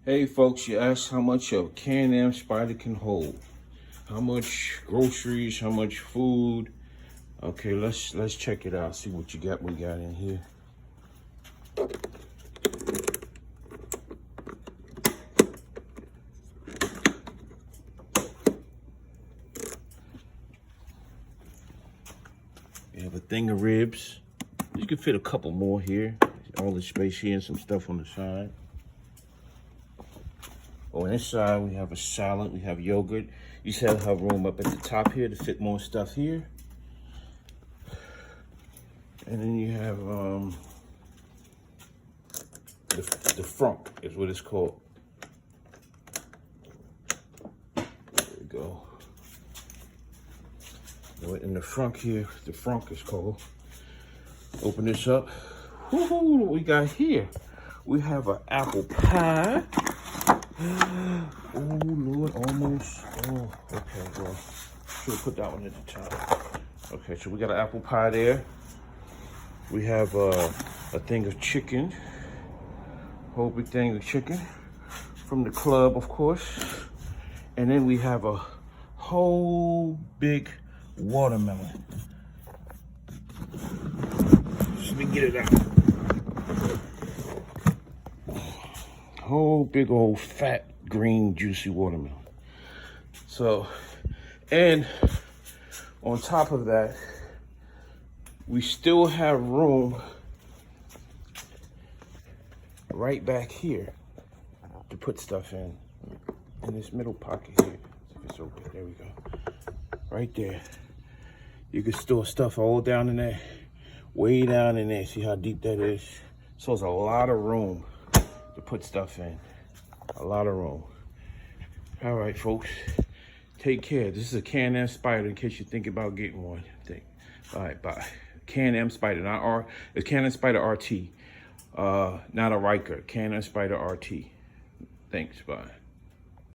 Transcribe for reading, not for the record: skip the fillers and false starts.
Hey folks, you asked how much a Can-Am Spyder can hold. How much groceries, how much food. Okay, let's check it out, see what we got in here. We have a thing of ribs. You can fit a couple more here. All the space here and some stuff on the side. On this side, we have a salad, we have yogurt. You still have room up at the top here to fit more stuff here. And then you have the frunk is what it's called. There we go. In the front here, the frunk is called. Open this up. Woohoo! What we got here? We have an apple pie. Oh Lord, almost. Oh, okay, well, should have put that one at the top. Okay, so we got an apple pie there. We have a thing of chicken, whole big thing of chicken from the club, of course. And then we have a whole big watermelon. Let me get it out. Whole big old fat green juicy watermelon. So, and on top of that, we still have room right back here to put stuff in this middle pocket here. If it's open, there we go. Right there. You can store stuff all down in there, way down in there. See how deep that is? So it's a lot of room to put stuff in. A lot of room. All right, folks. Take care. This is a Can-Am Spyder in case you think about getting one. All right, bye. Can-Am Spyder, not R. It's Can-Am Spyder RT. Not a Ryker. Can-Am Spyder RT. Thanks, bye.